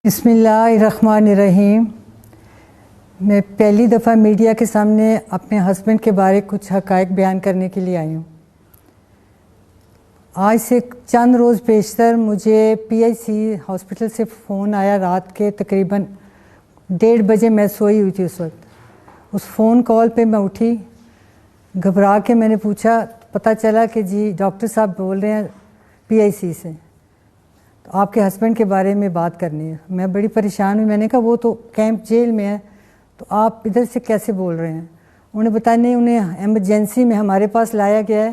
بسم اللہ الرحمن الرحیم۔ میں پہلی دفعہ میڈیا کے سامنے اپنے ہسبینڈ کے بارے کچھ حقائق بیان کرنے کے لیے آئی ہوں۔ آج سے چند روز پیشتر مجھے پی آئی سی ہاسپٹل سے فون آیا، رات کے تقریباً 1:30 بجے میں سوئی ہوئی تھی اس وقت۔ اس فون کال پہ میں اٹھی، گھبرا کے میں نے پوچھا، پتہ چلا کہ جی ڈاکٹر صاحب بول رہے ہیں پی آئی سی سے، تو آپ کے ہسبینڈ کے بارے میں بات کرنی ہے۔ میں بڑی پریشان ہوئی، میں نے کہا وہ تو کیمپ جیل میں ہے، تو آپ ادھر سے کیسے بول رہے ہیں؟ انہوں نے بتایا نہیں، انہیں ایمرجنسی میں ہمارے پاس لایا گیا ہے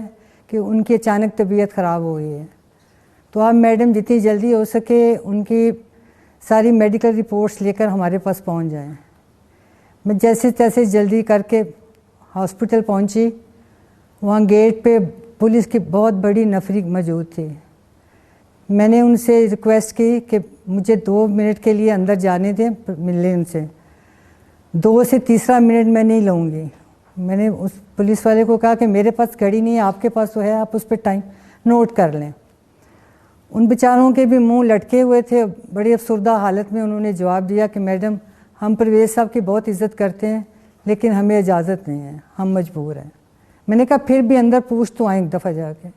کہ ان کی اچانک طبیعت خراب ہو گئی ہے، تو آپ میڈم جتنی جلدی ہو سکے ان کی ساری میڈیکل رپورٹس لے کر ہمارے پاس پہنچ جائیں۔ میں جیسے تیسے جلدی کر کے ہاسپٹل پہنچی۔ وہاں گیٹ پہ پولیس کی بہت بڑی نفری موجود تھی۔ میں نے ان سے ریکویسٹ کی کہ مجھے 2 منٹ کے لیے اندر جانے دیں، ملنے ان سے۔ 2 سے تیسرا منٹ میں نہیں لوں گی۔ میں نے اس پولیس والے کو کہا کہ میرے پاس گھڑی نہیں ہے، آپ کے پاس تو ہے، آپ اس پہ ٹائم نوٹ کر لیں۔ ان بیچاروں کے بھی منہ لٹکے ہوئے تھے، بڑی افسردہ حالت میں انہوں نے جواب دیا کہ میڈم ہم پرویز صاحب کی بہت عزت کرتے ہیں لیکن ہمیں اجازت نہیں ہے، ہم مجبور ہیں۔ میں نے کہا پھر بھی اندر پوچھ تو آئیں ایک دفعہ جا کے۔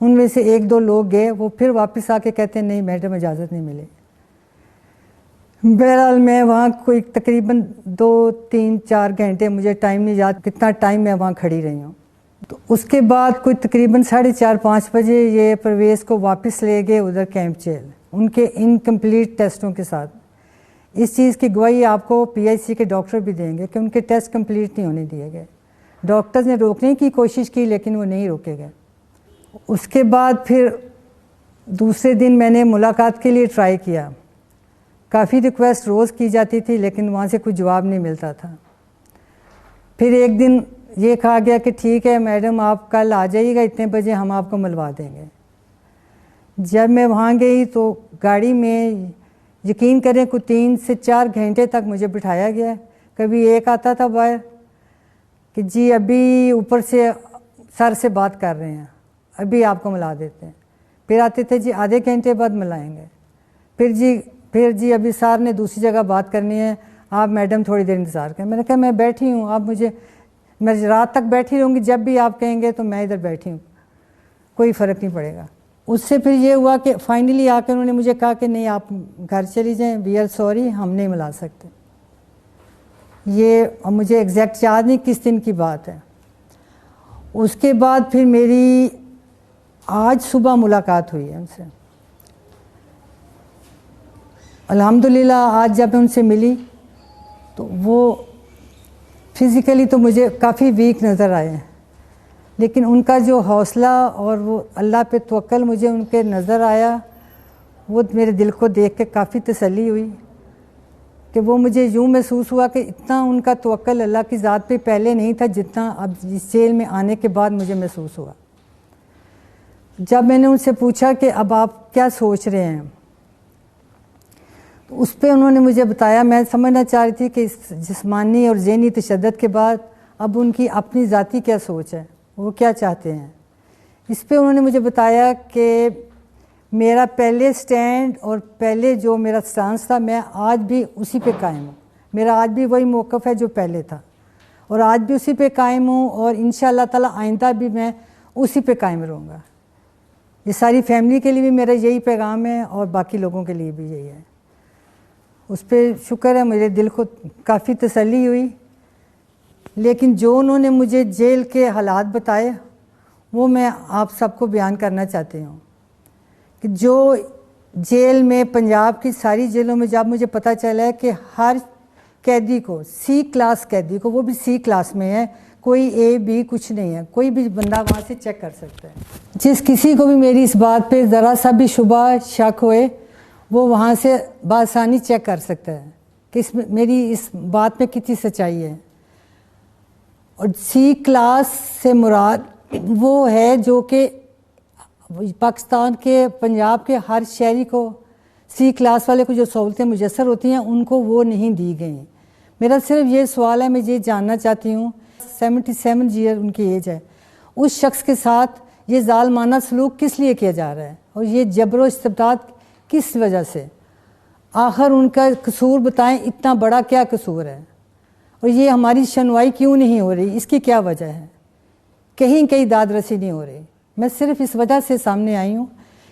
ان میں سے 1-2 لوگ گئے، وہ پھر واپس آ کے کہتے ہیں نہیں میڈم اجازت نہیں ملے۔ بہرحال میں وہاں کوئی تقریباً 2-3-4 گھنٹے، مجھے ٹائم نہیں یاد کتنا ٹائم میں وہاں کھڑی رہی ہوں۔ تو اس کے بعد کوئی تقریباً 4:30-5 بجے یہ پرویز کو واپس لے گئے ادھر کیمپ جیل، ان کے انکمپلیٹ ٹیسٹوں کے ساتھ۔ اس چیز کی گواہی آپ کو پی آئی سی کے ڈاکٹر بھی دیں گے کہ ان کے ٹیسٹ کمپلیٹ نہیں ہونے دیے گئے۔ ڈاکٹرز نے روکنے کی کوشش کی لیکن وہ نہیں روکے گئے۔ اس کے بعد پھر دوسرے دن میں نے ملاقات کے لیے ٹرائی کیا، کافی ریکویسٹ روز کی جاتی تھی لیکن وہاں سے کوئی جواب نہیں ملتا تھا۔ پھر ایک دن یہ کہا گیا کہ ٹھیک ہے میڈم آپ کل آ جائیے گا اتنے بجے، ہم آپ کو ملوا دیں گے۔ جب میں وہاں گئی تو گاڑی میں یقین کریں کوئی 3 سے 4 گھنٹے تک مجھے بٹھایا گیا۔ کبھی ایک آتا تھا باہر کہ جی ابھی اوپر سے سر سے بات کر رہے ہیں، ابھی آپ کو ملا دیتے ہیں۔ پھر آتے تھے جی آدھے گھنٹے بعد ملائیں گے۔ پھر جی ابھی سر نے دوسری جگہ بات کرنی ہے، آپ میڈم تھوڑی دیر انتظار کریں۔ میں نے کہا میں بیٹھی ہوں، آپ میں رات تک بیٹھی رہوں گی، جب بھی آپ کہیں گے تو میں ادھر بیٹھی ہوں، کوئی فرق نہیں پڑے گا۔ اس سے پھر یہ ہوا کہ فائنلی آ کے انہوں نے مجھے کہا کہ نہیں آپ گھر چلی جائیں، وی آر سوری، ہم نہیں ملا سکتے۔ یہ مجھے ایگزیکٹ یاد نہیں کس دن کی بات ہے۔ اس کے بعد پھر میری آج صبح ملاقات ہوئی ہے ان سے۔ الحمدللہ آج جب میں ان سے ملی تو وہ فزیکلی تو مجھے کافی ویک نظر آئے ہیں، لیکن ان کا جو حوصلہ اور وہ اللہ پہ توکل مجھے ان کے نظر آیا، وہ میرے دل کو دیکھ کے کافی تسلی ہوئی کہ وہ مجھے یوں محسوس ہوا کہ اتنا ان کا توکل اللہ کی ذات پہ پہلے نہیں تھا جتنا اب اس جیل میں آنے کے بعد مجھے محسوس ہوا۔ جب میں نے ان سے پوچھا کہ اب آپ کیا سوچ رہے ہیں، تو اس پہ انہوں نے مجھے بتایا، میں سمجھنا چاہ رہی تھی کہ اس جسمانی اور ذہنی تشدد کے بعد اب ان کی اپنی ذاتی کیا سوچ ہے، وہ کیا چاہتے ہیں۔ اس پہ انہوں نے مجھے بتایا کہ میرا پہلے سٹینڈ اور پہلے جو میرا سٹانس تھا میں آج بھی اسی پہ قائم ہوں، میرا آج بھی وہی موقف ہے جو پہلے تھا، اور آج بھی اسی پہ قائم ہوں، اور انشاءاللہ تعالی آئندہ بھی میں اسی پہ قائم رہوں گا۔ یہ ساری فیملی کے لیے بھی میرا یہی پیغام ہے اور باقی لوگوں کے لیے بھی یہی ہے۔ اس پہ شکر ہے، میرے دل کو کافی تسلی ہوئی۔ لیکن جو انہوں نے مجھے جیل کے حالات بتائے وہ میں آپ سب کو بیان کرنا چاہتی ہوں کہ جو جیل میں پنجاب کی ساری جیلوں میں جب مجھے پتہ چلا ہے کہ ہر قیدی کو سی کلاس قیدی کو، وہ بھی سی کلاس میں ہے، کوئی اے بی کچھ نہیں ہے، کوئی بھی بندہ وہاں سے چیک کر سکتا ہے۔ جس کسی کو بھی میری اس بات پہ ذرا سا بھی شبہ شک ہوئے وہ وہاں سے بآسانی چیک کر سکتا ہے کہ میری اس بات میں کتنی سچائی ہے۔ اور سی کلاس سے مراد وہ ہے جو کہ پاکستان کے پنجاب کے ہر شہری کو، سی کلاس والے کو جو سہولتیں میسر ہوتی ہیں ان کو وہ نہیں دی گئیں۔ میرا صرف یہ سوال ہے، میں یہ جاننا چاہتی ہوں، 77 ایئر ان کی ایج ہے، اس شخص کے ساتھ یہ ظالمانہ سلوک کس لیے کیا جا رہا ہے اور یہ جبر و استبداد کس وجہ سے؟ آخر ان کا قصور بتائیں، اتنا بڑا کیا قصور ہے، اور یہ ہماری سنوائی کیوں نہیں ہو رہی، اس کی کیا وجہ ہے؟ کہیں داد رسی نہیں ہو رہی۔ میں صرف اس وجہ سے سامنے آئی ہوں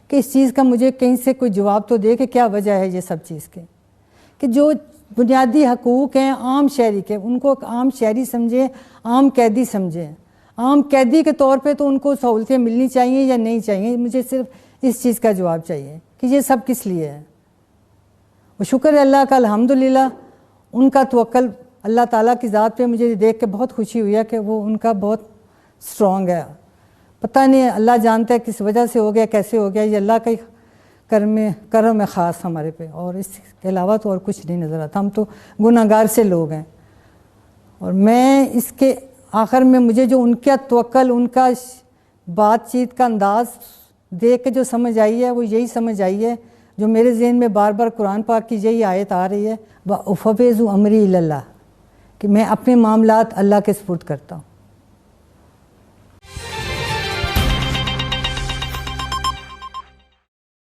کہ اس چیز کا مجھے کہیں سے کوئی جواب تو دے کہ کیا وجہ ہے یہ سب چیز کے، کہ جو بنیادی حقوق ہیں عام شہری کے، ان کو عام شہری سمجھیں، عام قیدی سمجھیں۔ عام قیدی کے طور پہ تو ان کو سہولتیں ملنی چاہیے یا نہیں چاہیے؟ مجھے صرف اس چیز کا جواب چاہیے کہ یہ سب کس لیے ہے۔ وہ شکر ہے اللہ کا، الحمدللہ ان کا توکل اللہ تعالیٰ کی ذات پہ مجھے دیکھ کے بہت خوشی ہوئی ہے کہ وہ ان کا بہت سٹرونگ ہے۔ پتہ نہیں اللہ جانتا ہے کس وجہ سے ہو گیا، کیسے ہو گیا، یہ اللہ کا ہی کرم ہے خاص ہمارے پہ، اور اس کے علاوہ تو اور کچھ نہیں نظر آتا۔ ہم تو گناہ گار سے لوگ ہیں، اور میں اس کے آخر میں مجھے جو ان کا توکل، ان کا بات چیت کا انداز دیکھ کے جو سمجھ آئی ہے وہ یہی سمجھ آئی ہے جو میرے ذہن میں بار بار قرآن پاک کی یہی آیت آ رہی ہے، وَأُفَوِّضُ أَمْرِي إِلَى اللَّهِ، کہ میں اپنے معاملات اللہ کے سپرد کرتا ہوں۔